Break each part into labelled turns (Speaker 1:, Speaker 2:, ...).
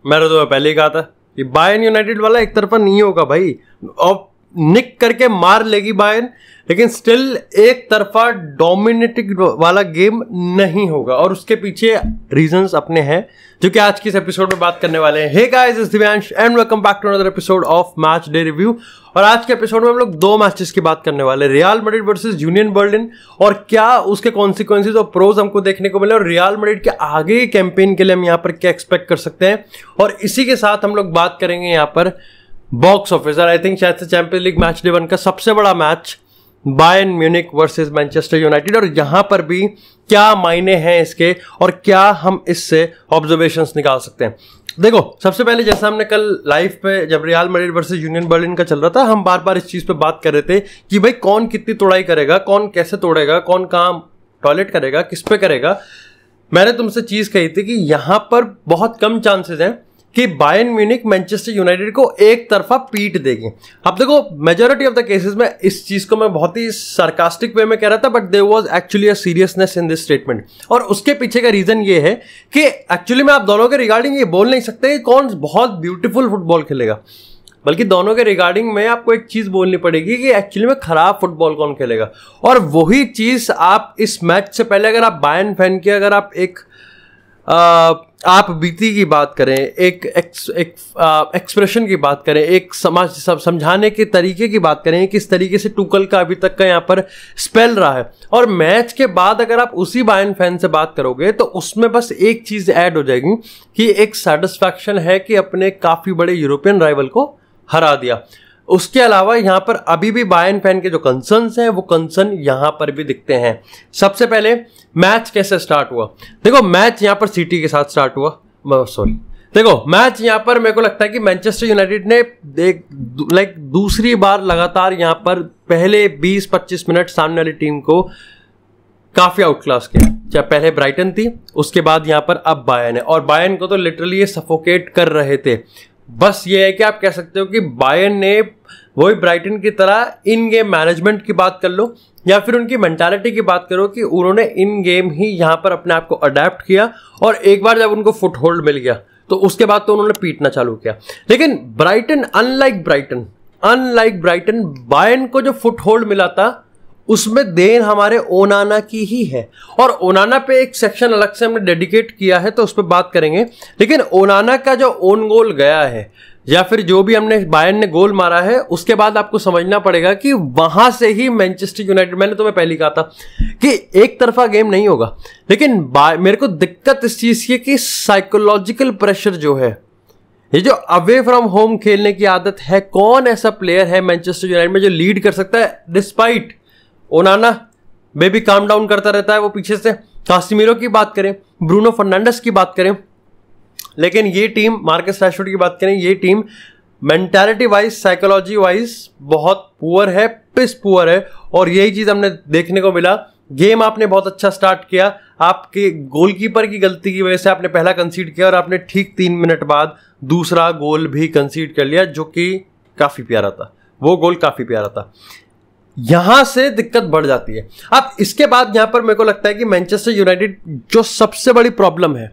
Speaker 1: मैंने तो पहले ही कहा था कि बायर्न यूनाइटेड वाला एक तरफा नहीं होगा भाई, और निक करके मार लेगी बायर्न, लेकिन स्टिल एक तरफा डोमिनेटिंग वाला गेम नहीं होगा। और उसके पीछे रीजंस अपने हैं जो कि आज की इस एपिसोड में बात करने वाले हैं। Hey guys, it's Divyansh and welcome back to another episode of match day review. और आज के एपिसोड में हम लोग दो मैचेस की बात करने वाले हैं, real Madrid versus union Berlin, और क्या उसके कॉन्सिक्वेंसेस और प्रोज हमको देखने को मिले, और रियल मैड्रिड के आगे के कैंपेन के लिए हम यहाँ पर क्या एक्सपेक्ट कर सकते हैं। और इसी के साथ हम लोग बात करेंगे यहाँ पर बॉक्स ऑफिस, और आई थिंक शायद से चैंपियंस लीग मैच डे 1 का सबसे बड़ा match Bayern Munich versus Manchester United, और यहां पर भी क्या मायने हैं इसके और क्या हम इससे ऑब्जर्वेशंस निकाल सकते हैं। देखो, सबसे पहले जैसा हमने कल लाइव पे जब real Madrid versus union Berlin का चल रहा था, हम बार बार इस चीज पे बात कर रहे थे कि भाई कौन कितनी तोड़ाई करेगा, कौन कैसे तोड़ेगा, कौन कहां टॉयलेट करेगा, किस पे करेगा। मैंने तुमसे चीज कही थी कि यहां पर बहुत कम चांसेस हैं कि बायर्न म्यूनिख मैनचेस्टर यूनाइटेड को एक तरफा पीट देगी। अब देखो, मेजॉरिटी ऑफ द केसेस में इस चीज को मैं बहुत ही सार्कास्टिक वे में कह रहा था, but there was actually a seriousness in this statement. और उसके पीछे का रीजन ये है कि एक्चुअली में आप दोनों के रिगार्डिंग ये बोल नहीं सकते कि कौन बहुत ब्यूटीफुल फुटबॉल खेलेगा, बल्कि दोनों के रिगार्डिंग में आपको एक चीज बोलनी पड़ेगी कि एक्चुअली में खराब फुटबॉल कौन खेलेगा। और वही चीज आप इस मैच से पहले, अगर आप बायर्न फैन की, अगर आप एक आप बीती की बात करें, एक एक्सप्रेशन की बात करें, एक समझाने के तरीके की बात करें, किस तरीके से टुकल का अभी तक का यहाँ पर स्पेल रहा है, और मैच के बाद अगर आप उसी बायर्न फैन से बात करोगे तो उसमें बस एक चीज ऐड हो जाएगी कि एक सेटिस्फैक्शन है कि अपने काफी बड़े यूरोपियन राइवल को हरा दिया। उसके अलावा यहां पर अभी भी बायर्न फैन के जो कंसर्न्स हैं वो कंसर्न यहां पर भी दिखते हैं। सबसे पहले मैच कैसे स्टार्ट हुआ। देखो, मैच यहां पर सिटी के साथ स्टार्ट हुआ, देखो मैच यहां पर मेरे को लगता है कि मैनचेस्टर यूनाइटेड ने दूसरी बार लगातार यहां पर पहले 20-25 मिनट सामने वाली टीम को काफी आउटक्लास किया। चाहे पहले ब्राइटन थी, उसके बाद यहां पर अब बायर्न है, और बायर्न को तो लिटरली ये सफोकेट कर रहे थे। बस ये है कि आप कह सकते हो कि बायर्न ने वही ब्राइटन की तरह इन गेम मैनेजमेंट की बात कर लो या फिर उनकी मेंटालिटी की बात करो कि उन्होंने इन गेम ही यहां पर अपने आप को अडेप्ट किया, और एक बार जब उनको फुट होल्ड मिल गया तो उसके बाद तो उन्होंने पीटना चालू किया। लेकिन ब्राइटन अनलाइक ब्राइटन बायर्न को जो फुट होल्ड मिला था उसमें देन हमारे ओनाना की ही है, और ओनाना पे एक सेक्शन अलग से हमने डेडिकेट किया है तो उस पर बात करेंगे। लेकिन ओनाना का जो ओन गोल गया है या फिर जो भी हमने बायर्न ने गोल मारा है, उसके बाद आपको समझना पड़ेगा कि वहां से ही मैनचेस्टर यूनाइटेड, मैंने तुम्हें पहले कहा था कि एक तरफा गेम नहीं होगा। लेकिन मेरे को दिक्कत इस चीज की कि साइकोलॉजिकल प्रेशर जो है, ये जो अवे फ्रॉम होम खेलने की आदत है, कौन ऐसा प्लेयर है मैनचेस्टर यूनाइटेड में जो लीड कर सकता है डिस्पाइट ओनाना बेबी काम डाउन करता रहता है वो पीछे से। कासिमिरो की बात करें, ब्रूनो फर्नांडिस की बात करें, लेकिन ये टीम, मार्कस रैशफोर्ड की बात करें, ये team mentality wise, psychology wise बहुत पुअर है, पिस पुअर है। और यही चीज हमने देखने को मिला। गेम आपने बहुत अच्छा स्टार्ट किया, आपके गोलकीपर की गलती की वजह से आपने पहला कंसीड किया, और आपने ठीक 3 मिनट बाद दूसरा गोल भी कंसीड कर लिया, जो कि काफी प्यारा था। वो गोल काफी प्यारा था। यहां से दिक्कत बढ़ जाती है। अब इसके बाद यहां पर मेरे को लगता है कि मैनचेस्टर यूनाइटेड जो सबसे बड़ी प्रॉब्लम है,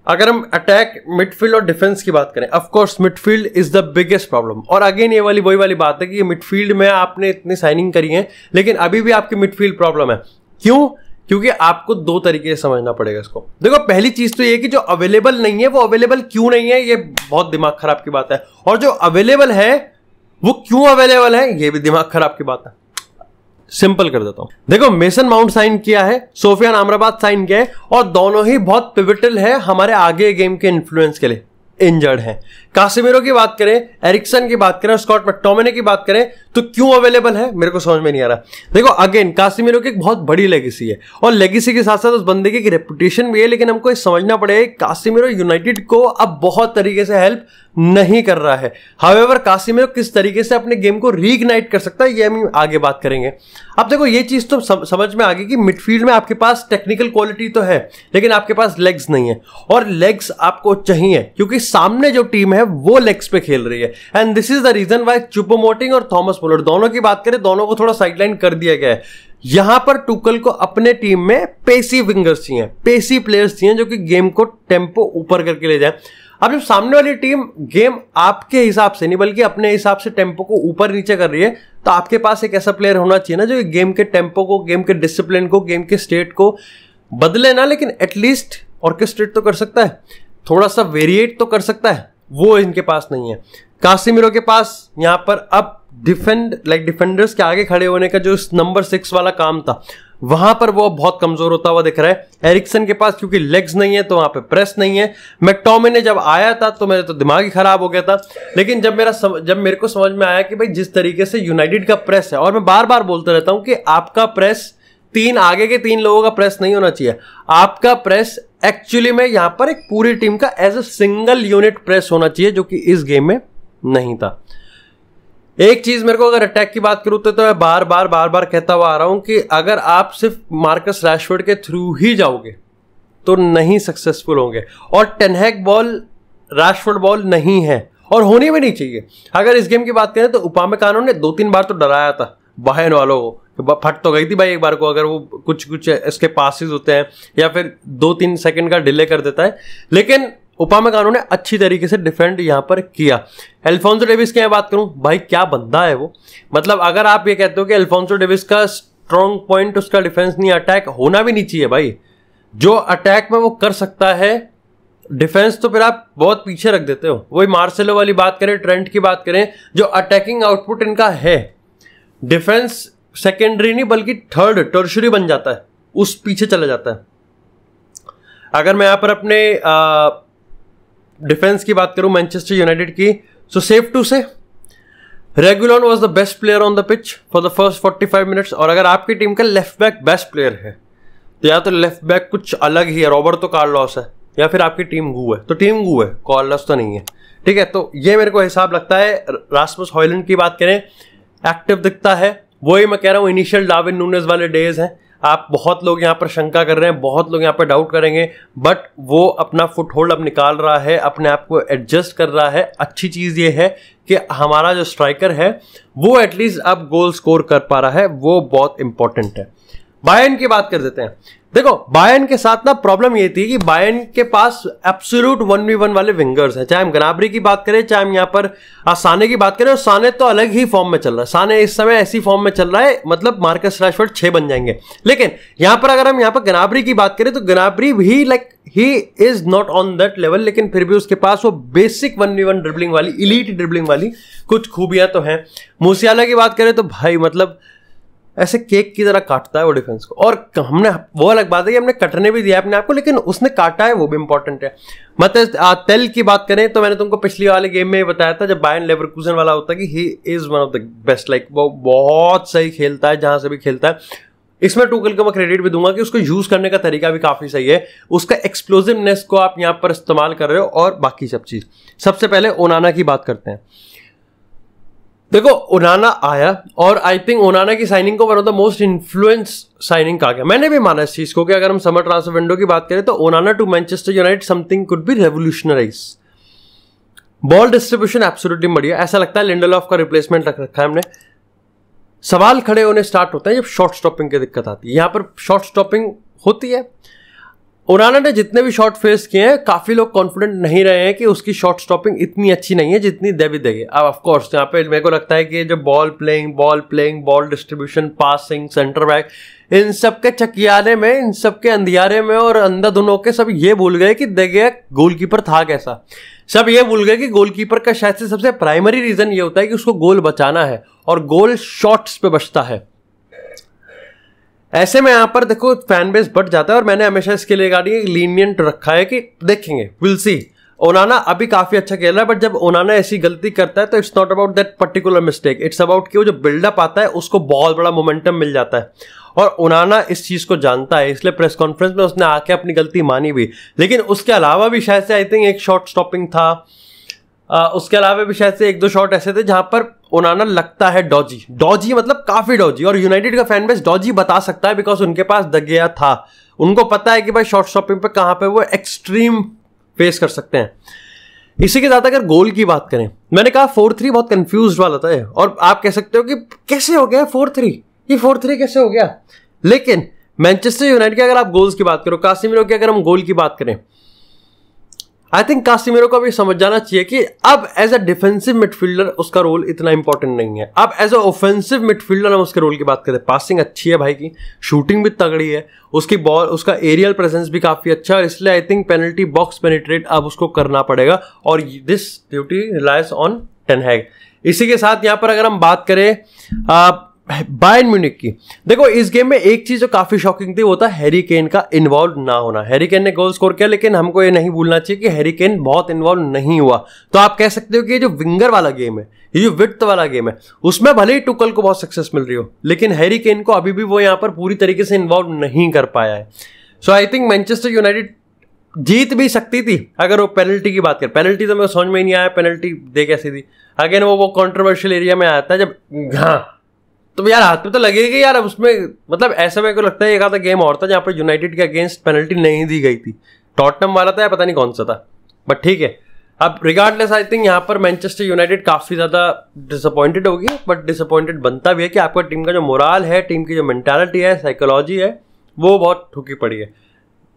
Speaker 1: अगर हम अटैक, मिडफील्ड और डिफेंस की बात करें, of course midfield is the biggest problem. और अगेन ये वही वाली बात है कि मिडफील्ड में आपने इतनी साइनिंग करी है, लेकिन अभी भी आपकी मिडफील्ड प्रॉब्लम है। क्यों? क्योंकि आपको दो तरीके से समझना पड़ेगा इसको। देखो, पहली चीज तो ये कि जो अवेलेबल नहीं है वो अवेलेबल क्यों नहीं है, ये बहुत दिमाग खराब की बात है, और जो अवेलेबल है वो क्यों अवेलेबल है, ये भी दिमाग खराब की बात है। सिंपल कर देता हूं। देखो, मेसन माउंट साइन किया है, सोफियान अमराबाद साइन किया है, और दोनों ही बहुत पिवटल है हमारे आगे गेम के इन्फ्लुएंस के लिए। इंजर्ड है। कासिमिरो की बात करें, एरिक्सन की बात करें, स्कॉट मैकटोमिने की बात करें, तो क्यों अवेलेबल है मेरे को समझ में नहीं आ रहा। देखो, अगेन कासिमिरो की एक बहुत बड़ी लेगेसी है, और लेगेसी के साथ साथ उस बंदे की रेपुटेशन भी है, लेकिन हमको ये समझना पड़ेगा कासिमिरो यूनाइटेड को अब बहुत तरीके से हेल्प नहीं कर रहा है। हाउएवर कासिमिरो किस तरीके से अपने गेम को रीइग्नाइट कर सकता है, ये हम आगे बात करेंगे। अब देखो, ये चीज तो समझ में आ गई कि मिडफील्ड में आपके पास टेक्निकल क्वालिटी तो है, लेकिन आपके पास लेग्स नहीं है, और लेग्स आपको चाहिए क्योंकि सामने जो टीम है वो लेग्स पे खेल रही है। And this is the reason why Choupo Moting और थॉमस मुलर, दोनों की बात करें, दोनों को थोड़ा साइडलाइन कर दिया गया है। यहां पर टुकल को अपने टीम में पेसी विंगर्स चाहिए, पेसी प्लेयर्स चाहिए जो कि गेम को टेम्पो ऊपर करके ले जाए। अब जब सामने वाली टीम गेम आपके हिसाब से नहीं बल्कि अपने हिसाब से टेम्पो को ऊपर नीचे कर रही है, तो आपके पास एक ऐसा प्लेयर होना चाहिए ना जो गेम के टेम्पो को, गेम के डिसिप्लिन को, गेम के स्टेट को बदले ना, लेकिन एटलीस्ट ऑर्केस्ट्रेट तो कर सकता है, थोड़ा सा वेरिएट तो कर सकता है। वो इनके पास नहीं है। कासिमिरो के पास यहां पर अब डिफेंडर्स के आगे खड़े होने का जो नंबर 6 वाला काम था, वहां पर वो बहुत कमजोर होता हुआ दिख रहा है। एरिक्सन के पास क्योंकि लेग्स नहीं है तो वहां पे प्रेस नहीं है। मैकटोमिने जब आया था तो मेरे तो दिमाग ही खराब हो गया था, लेकिन जब मेरे को समझ में आया कि भाई जिस तरीके से यूनाइटेड का प्रेस है, और मैं बार बार बोलता रहता हूं कि आपका प्रेस आगे के 3 लोगों का प्रेस नहीं होना चाहिए, आपका प्रेस एक्चुअली में यहां पर एक पूरी टीम का as a single unit press होना चाहिए, जो कि इस गेम में नहीं था। एक चीज मेरे को अगर अटैक की बात करूं तो मैं बार बार कहता हुआ आ रहा हूं कि अगर आप सिर्फ मार्कस रैशफोर्ड के थ्रू ही जाओगे तो नहीं सक्सेसफुल होंगे, और टेन हैग बॉल रैशफोर्ड बॉल नहीं है और होनी भी नहीं चाहिए। अगर इस गेम की बात करें तो उपामेकानो ने 2-3 बार तो डराया था बायर्न वालों को, फट तो गई थी भाई एक बार को, अगर वो कुछ इसके पासेस होते हैं या फिर 2-3 सेकंड का डिले कर देता है, लेकिन उपामेकानो ने अच्छी तरीके से डिफेंड यहां पर किया। अल्फोंसो डेविस की बात करूं, भाई क्या बंदा है वो, मतलब अगर आप ये कहते हो कि अल्फोंसो डेविस का स्ट्रॉन्ग पॉइंट उसका डिफेंस नहीं, अटैक होना भी नहीं चाहिए भाई। जो अटैक में वो कर सकता है, डिफेंस तो फिर आप बहुत पीछे रख देते हो। वही मार्सेलो वाली बात करें, ट्रेंट की बात करें, जो अटैकिंग आउटपुट इनका है, डिफेंस सेकेंडरी नहीं बल्कि थर्ड टर्शरी बन जाता है, उस पीछे चला जाता है। अगर मैं यहां पर अपने डिफेंस की बात करूं मैनचेस्टर यूनाइटेड की, सो safe to say Reguilon was the best player on the pitch for the first 45 minutes. और अगर आपकी टीम का लेफ्ट बैक बेस्ट प्लेयर है तो या तो लेफ्ट बैक कुछ अलग ही है, रॉबर्टो कार्लोस है, या फिर आपकी टीम गू है, तो टीम गू है, कार्लोस तो नहीं है, ठीक है। तो ये मेरे को हिसाब लगता है। रास्मस हॉयलैंड की बात करें, एक्टिव दिखता है, वही मैं कह रहा हूं इनिशियल डार्विन नूनेज वाले डेज हैं। आप बहुत लोग यहां पर शंका कर रहे हैं, बहुत लोग यहां पर डाउट करेंगे, बट वो अपना फुट होल्ड अब निकाल रहा है, अपने आप को एडजस्ट कर रहा है। अच्छी चीज ये है कि हमारा जो स्ट्राइकर है वो एटलीस्ट अब गोल स्कोर कर पा रहा है, वो बहुत इंपॉर्टेंट है। बायर्न की बात कर देते हैं। देखो बायर्न के साथ ना प्रॉब्लम ये थी कि बायर्न के पास एब्सोल्यूट 1v1 वाले विंगर्स हैं, चाहे हम ग्नाब्री की बात करें, चाहे हम यहाँ पर साने की बात करें, और साने तो अलग ही फॉर्म में चल रहा है। साने इस समय ऐसी फॉर्म में चल रहा है, मतलब मार्कस रैशफोर्ड 6 बन जाएंगे। लेकिन यहां पर अगर हम यहाँ पर ग्नाब्री की बात करें तो ग्नाब्री भी like he is not on that level, लेकिन फिर भी उसके पास वो बेसिक 1v1 ड्रिबलिंग वाली, इलीट ड्रिबलिंग वाली कुछ खूबियां तो हैं। मूसियाला की बात करें तो भाई मतलब ऐसे केक की तरह काटता है वो डिफेंस को, और हमने वो अलग बात है कि हमने कटने भी दिया अपने आप को, लेकिन उसने काटा है, वो भी इंपॉर्टेंट है। मतलब तेल की बात करें तो मैंने तुमको पिछली वाले गेम में बताया था जब बायर्न लेवरकुसन वाला होता है कि he is one of the best, like वो बहुत सही खेलता है जहां से भी खेलता है। इसमें टुकल को मैं क्रेडिट भी दूंगा कि उसको यूज करने का तरीका भी काफी सही है, उसका एक्सप्लोसिवनेस को आप यहां पर इस्तेमाल कर रहे हो, और बाकी सब चीज। सबसे पहले ओनाना की बात करते हैं। देखो ओनाना आया और आई थिंक ओनाना की साइनिंग को one of the most influence signing कहा गया। मैंने भी माना इस चीज को कि अगर हम समर ट्रांसफर विंडो की बात करें तो Onana to Manchester United something could be revolutionize. Ball distribution absolutely बढ़िया, ऐसा लगता है लिंडलॉफ का रिप्लेसमेंट रख रखा है हमने। सवाल खड़े होने स्टार्ट होते हैं जब शॉर्ट स्टॉपिंग की दिक्कत आती है। यहां पर शॉर्ट स्टॉपिंग होती है, ओनाना ने जितने भी शॉट फेस किए हैं काफी लोग कॉन्फिडेंट नहीं रहे हैं कि उसकी शॉट स्टॉपिंग इतनी अच्छी नहीं है जितनी डेविड देगे। अब ऑफ कोर्स यहाँ पे मेरे को लगता है कि जो ball playing, ball distribution, passing, centre back, इन सब के चकियाने में, इन सब के अंधियारे में और अंधाधुनों के सब ये भूल गए कि देगे गोलकीपर था कैसा। सब ये भूल गए कि गोलकीपर का शायद से सबसे प्राइमरी रीजन ये होता है कि उसको गोल बचाना है, और गोल शॉट्स पे बचता है। ऐसे में यहां पर देखो फैन बेस बढ़ जाता है, और मैंने हमेशा इसके लिए गाड़ी लीनियंट रखा है कि देखेंगे, विल सी। ओनाना अभी काफी अच्छा खेल रहा है, बट जब ओनाना ऐसी गलती करता है तो it's not about that particular mistake, it's about कि वो जो बिल्डअप आता है उसको बहुत बड़ा मोमेंटम मिल जाता है, और ओनाना इस चीज को जानता है, इसलिए प्रेस कॉन्फ्रेंस में उसने आके अपनी गलती मानी भी। लेकिन उसके अलावा भी शायद से आई थिंक एक शॉट स्टॉपिंग था, उसके अलावा भी शायद से 1-2 शॉट ऐसे थे जहां पर ओनाना लगता है डॉजी मतलब काफी डॉजी, और यूनाइटेड का फैन बेस डॉजी बता सकता है बिकॉज उनके पास दगिया था। उनको पता है कि भाई शॉर्ट स्टॉपिंग पे कहां पे वो एक्सट्रीम फेस कर सकते हैं। इसी के साथ अगर गोल की बात करें, मैंने कहा 4-3 बहुत कंफ्यूज्ड वाला था, और आप कह सकते हो कि कैसे हो गया 4-3, ये 4-3 कैसे हो गया? लेकिन मैनचेस्टर यूनाइटेड की अगर आप गोल्स की बात करो, कासिमिरो की अगर हम गोल की बात करें, आई थिंक कासिमिरो को भी समझ जाना चाहिए कि अब एज अ डिफेंसिव मिडफील्डर उसका रोल इतना इंपॉर्टेंट नहीं है। अब एज अ ऑफेंसिव मिडफील्डर हम उसके रोल की बात करें, पासिंग अच्छी है भाई की, शूटिंग भी तगड़ी है, उसकी बॉल, उसका एरियल प्रेजेंस भी काफी अच्छा है, इसलिए I think penalty box penetrate अब उसको करना पड़ेगा और this duty relies on Ten Hag. इसी के साथ यहां पर अगर हम बात करें बायर्न म्यूनिख की, देखो इस गेम में एक चीज जो काफी शॉकिंग थी वो था हैरी केन का इन्वॉल्व ना होना। हैरी केन ने गोल स्कोर किया, लेकिन हमको ये नहीं भूलना चाहिए कि हैरी केन बहुत इन्वॉल्व नहीं हुआ। तो आप कह सकते हो कि ये जो विंगर वाला गेम है, ये जो विड्थ वाला गेम है, उसमें भले ही टुकल को बहुत सक्सेस मिल रही हो, लेकिन हैरी केन को अभी भी वो यहां पर पूरी तरीके से इन्वॉल्व नहीं कर पाया है। सो आई थिंक मैनचेस्टर यूनाइटेड जीत भी सकती थी अगर वो पेनल्टी की बात करें। पेनल्टी तो मेरे समझ में ही नहीं आया, पेनल्टी दे कैसी थी। अगेन वो कंट्रोवर्शियल एरिया में आता है जब, हाँ तो यार हाथ में तो लगेगा यार, अब उसमें मतलब ऐसा मेरे को लगता है एक आधा गेम और था जहां पर यूनाइटेड के अगेंस्ट पेनल्टी नहीं दी गई थी। टॉटनहम वाला था या पता नहीं कौन सा था, बट ठीक है। अब रिगार्डलेस आई थिंक यहाँ पर मैनचेस्टर यूनाइटेड काफी ज्यादा डिसअपॉइंटेड होगी, बट डिसअपॉइंटेड बनता भी है कि आपका टीम का जो मोराल है, टीम की जो मेंटालिटी है, साइकोलॉजी है, वो बहुत ठुकी पड़ी है।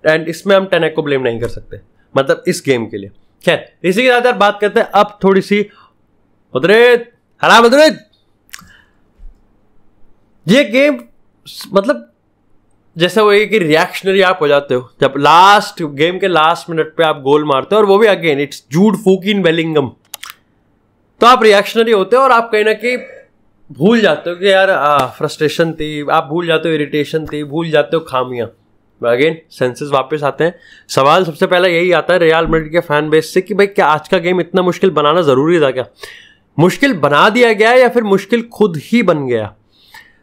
Speaker 1: एंड इसमें हम टेन हैग को ब्लेम नहीं कर सकते, मतलब इस गेम के लिए। खैर इसी के साथ यार बात करते हैं अब थोड़ी सी मदरेद। ये गेम मतलब जैसे वो कि रिएक्शनरी आप हो जाते हो जब लास्ट गेम के लास्ट मिनट पे आप गोल मारते हो, और वो भी अगेन इट्स जूड फूकिन बेलिंगम, तो आप रिएक्शनरी होते हो और आप कहीं ना कहीं भूल जाते हो कि यार फ्रस्ट्रेशन थी, आप भूल जाते हो इरिटेशन थी, भूल जाते हो खामियां। अगेन सेंसेस वापस आते हैं। सवाल सबसे पहला यही आता है रियल मैड्रिड के फैन बेस से कि भाई क्या आज का गेम इतना मुश्किल बनाना जरूरी था? क्या मुश्किल बना दिया गया या फिर मुश्किल खुद ही बन गया?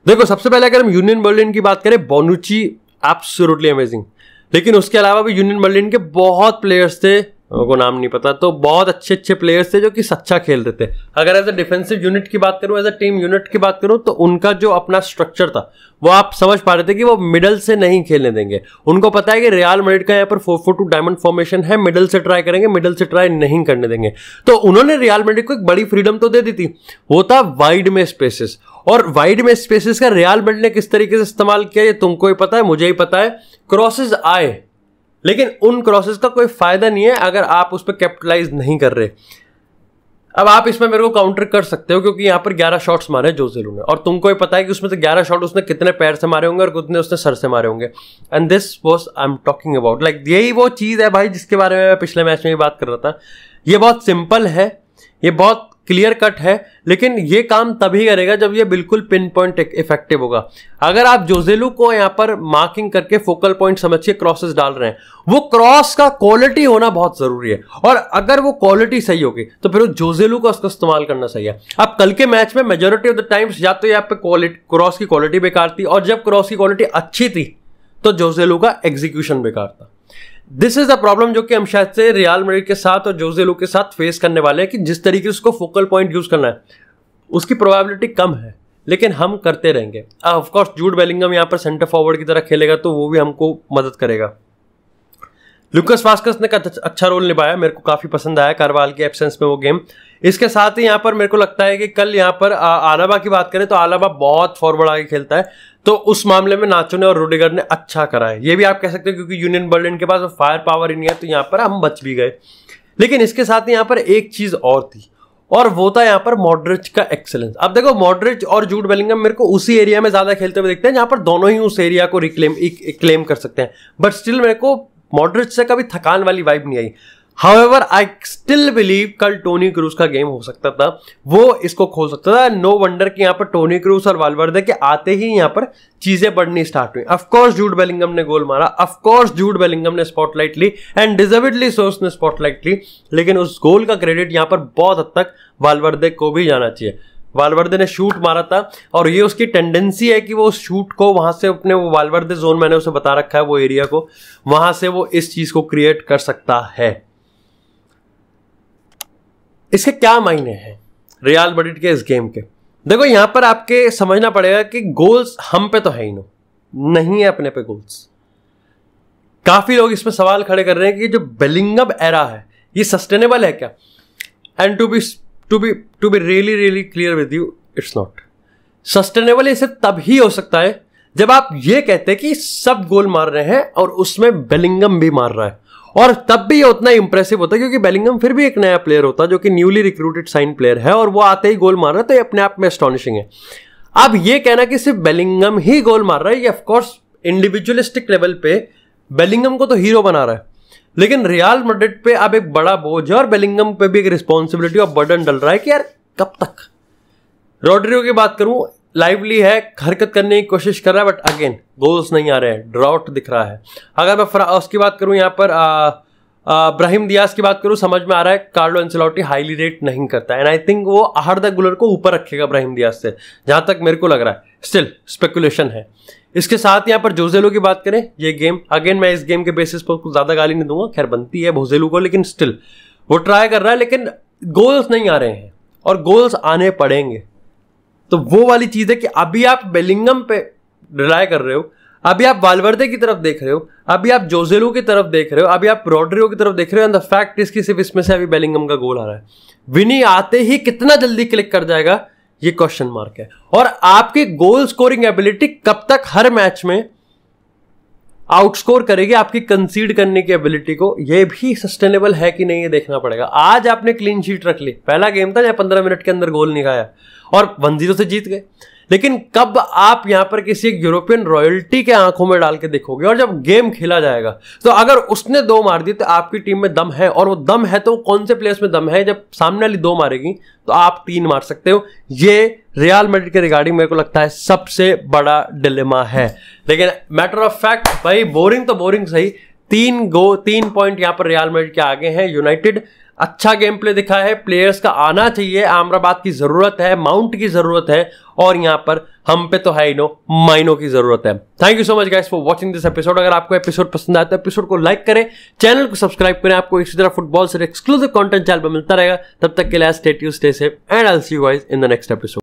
Speaker 1: देखो सबसे पहले अगर हम यूनियन बर्लिन की बात करें, बोनुची एब्सोल्युटली अमेजिंग, लेकिन उसके अलावा भी यूनियन बर्लिन के बहुत प्लेयर्स थे, को नाम नहीं पता, तो बहुत अच्छे अच्छे प्लेयर्स थे जो कि अच्छा खेल रहे थे। अगर एज अ डिफेंसिव यूनिट की बात करूं, एज अ टीम यूनिट की बात करूं, तो उनका जो अपना स्ट्रक्चर था वो आप समझ पा रहे थे कि वो मिडल से नहीं खेलने देंगे। उनको पता है कि रियल मैड्रिड का यहाँ पर 4-4-2 डायमंड फॉर्मेशन है, मिडल से ट्राई करेंगे, मिडल से ट्राई नहीं करने देंगे। तो उन्होंने रियल मैड्रिड को एक बड़ी फ्रीडम तो दे दी थी, वो था वाइड में स्पेसेस। और वाइड में स्पेसेस का रियल मैड्रिड ने किस तरीके से इस्तेमाल किया ये तुमको ही पता है, मुझे ही पता है। क्रॉसेस आए, लेकिन उन क्रॉसेस का कोई फायदा नहीं है अगर आप उस पर कैपिटलाइज नहीं कर रहे। अब आप इसमें मेरे को काउंटर कर सकते हो क्योंकि यहां पर 11 शॉट्स मारे जोसेलू ने, और तुमको ही पता है कि उसमें से 11 शॉट उसने कितने पैर से मारे होंगे और कितने उसने सर से मारे होंगे। And this was I am talking about, like यही वो चीज है भाई जिसके बारे में मैं पिछले मैच में भी बात कर रहा था। ये बहुत सिंपल है, ये बहुत क्लियर कट है, लेकिन ये काम तभी करेगा जब ये बिल्कुल पिन पॉइंट इफेक्टिव होगा। अगर आप जोसेलू को यहां पर मार्किंग करके फोकल पॉइंट समझ के क्रॉसेस डाल रहे हैं, वो क्रॉस का क्वालिटी होना बहुत जरूरी है, और अगर वो क्वालिटी सही होगी तो फिर जोसेलू को उसका इस्तेमाल करना सही है। अब कल के मैच में मेजोरिटी ऑफ द टाइम्स या तो यहाँ पे क्रॉस की क्वालिटी बेकार थी, और जब क्रॉस की क्वालिटी अच्छी थी तो जोसेलू का एग्जीक्यूशन बेकार था। दिस इज द प्रॉब्लम जो कि हम शायद से रियल मैड्रिड के साथ और जोसेलू के साथ फेस करने वाले हैं, कि जिस तरीके से उसको फोकल पॉइंट यूज करना है उसकी प्रोबेबिलिटी कम है, लेकिन हम करते रहेंगे। ऑफ कोर्स जूड बेलिंगम यहां पर सेंटर फॉरवर्ड की तरह खेलेगा तो वो भी हमको मदद करेगा। लुकास वास्केस ने अच्छा रोल निभाया, मेरे को काफी पसंद आया कारवाल की एब्सेंस में वो गेम। इसके साथ ही यहाँ पर मेरे को लगता है कि कल यहाँ पर आलाबा की बात करें तो आलाबा बहुत फॉरवर्ड आगे खेलता है, तो उस मामले में नाचो ने और रुडिगर ने अच्छा करा है, ये भी आप कह सकते हो, क्योंकि यूनियन बर्लिन के पास फायर पावर ही नहीं है, तो यहाँ पर हम बच भी गए। लेकिन इसके साथ यहाँ पर एक चीज और थी, और वो था यहाँ पर मॉडरिच का एक्सेलेंस। अब देखो मॉडरिच और जूड बेलिंगम मेरे को उसी एरिया में ज्यादा खेलते हुए दिखते हैं जहां पर दोनों ही उस एरिया को क्लेम कर सकते हैं, बट स्टिल मेरे को मॉडरिच से कभी थकान वाली वाइब नहीं आई। हाउएवर आई स्टिल बिलीव कल टोनी क्रूज का गेम हो सकता था, वो इसको खोल सकता था। नो वंडर कि यहाँ पर टोनी क्रूज और वाल्वर्दे के आते ही यहाँ पर चीजें बढ़नी स्टार्ट हुई। ऑफ कोर्स जूड बेलिंगम ने गोल मारा, ऑफ कोर्स जूड बेलिंगम ने स्पॉटलाइट ली, एंड डिजर्वेडली सो उसने स्पॉटलाइट ली, लेकिन उस गोल का क्रेडिट यहाँ पर बहुत हद तक वाल्वर्दे को भी जाना चाहिए। वाल्वर्दे ने शूट मारा था, और ये उसकी टेंडेंसी है कि वो शूट को वहां से अपने वो वाल्वर्दे जोन, मैंने उसे बता रखा है वो एरिया को, वहां से वो इस चीज को क्रिएट कर सकता है। इसके क्या मायने हैं रियल मैड्रिड के इस गेम के? देखो यहां पर आपके समझना पड़ेगा कि गोल्स हम पे तो है ही नहीं है अपने पे गोल्स। काफी लोग इसमें सवाल खड़े कर रहे हैं कि जो बेलिंगम एरा है ये सस्टेनेबल है क्या? And to be really clear with you, it's not. Sustainable ये सिर्फ तभी हो सकता है जब आप ये कहते हैं कि सब गोल मार रहे हैं और उसमें बेलिंगम भी मार रहा है, और तब भी ये उतना इंप्रेसिव होता है क्योंकि बेलिंगम फिर भी एक नया प्लेयर होता है जो कि न्यूली रिक्रूटेड साइन प्लेयर है, और वो आते ही गोल मार रहा है, तो ये अपने आप में एस्टॉनिशिंग है। अब ये कहना कि सिर्फ बेलिंगम ही गोल मार रहा है, ये ऑफकोर्स इंडिविजुअलिस्टिक लेवल पे बेलिंगम को तो हीरो बना रहा है, लेकिन रियल मैड्रिड पे अब एक बड़ा बोझ है और बेलिंगम पे भी एक रिस्पॉन्सिबिलिटी और बर्डन डल रहा है कि यार कब तक। रोड्रिगो की बात करूं, लाइवली है, हरकत करने की कोशिश कर रहा है, बट अगेन गोल्स नहीं आ रहे हैं, ड्रॉट दिख रहा है। अगर मैं उसकी बात करूं यहाँ पर ब्राहिम दियाज की बात करूं, समझ में आ रहा है कार्लो एंसेलोटी हाईली रेट नहीं करता है, एंड आई थिंक वो आर्दा गुलर को ऊपर रखेगा ब्राहिम दियाज से, जहां तक मेरे को लग रहा है, स्टिल स्पेकुलेशन है। इसके साथ यहाँ पर जोसेलू की बात करें, ये गेम अगेन मैं इस गेम के बेसिस पर कुछ ज्यादा गाली नहीं दूंगा, खैर बनती है जोसेलू को, लेकिन स्टिल वो ट्राई कर रहा है, लेकिन गोल्स नहीं आ रहे हैं और गोल्स आने पड़ेंगे। तो वो वाली चीज है कि अभी आप बेलिंगम पे रिलाय कर रहे हो, अभी आप वाल्वर्दे की तरफ देख रहे हो, अभी आप जोसेलू की तरफ देख रहे हो, अभी आप रोड्रिगो की तरफ देख रहे हो, एंड द फैक्ट इज कि सिर्फ इसमें से अभी बेलिंगम का गोल आ रहा है। विनी आते ही कितना जल्दी क्लिक कर जाएगा ये क्वेश्चन मार्क है, और आपकी गोल स्कोरिंग एबिलिटी कब तक हर मैच में आउटस्कोर करेगी आपकी कंसीड करने की एबिलिटी को, ये भी सस्टेनेबल है कि नहीं ये देखना पड़ेगा। आज आपने क्लीन शीट रख ली, पहला गेम था जहां 15 मिनट के अंदर गोल नहीं खाया और 1-0 से जीत गए, लेकिन कब आप यहां पर किसी एक यूरोपियन रॉयल्टी के आंखों में डाल के देखोगे, और जब गेम खेला जाएगा तो अगर उसने 2 मार दी तो आपकी टीम में दम है, और वो दम है तो कौन से प्लेयर्स में दम है, जब सामने वाली 2 मारेगी तो आप 3 मार सकते हो। ये रियल मैड्रिड के रिगार्डिंग मेरे को लगता है सबसे बड़ा डिलेमा है, लेकिन मैटर ऑफ फैक्ट भाई बोरिंग तो बोरिंग सही, 3 पॉइंट यहां पर रियल मैड्रिड के आगे हैं। यूनाइटेड अच्छा गेम प्ले दिखा है, प्लेयर्स का आना चाहिए, आमराबाद की जरूरत है, माउंट की जरूरत है, और यहां पर हम पे तो है ही नो माइनो की जरूरत है। Thank you so much guys for watching this episode. अगर आपको एपिसोड पसंद आया तो एपिसोड को लाइक करें, चैनल को सब्सक्राइब करें, आपको इसी तरह फुटबॉल से एक्सक्लूसिव कंटेंट चैनल पर मिलता रहेगा। तब तक के लिए stay tuned, stay safe, and I will see you guys in the next episode.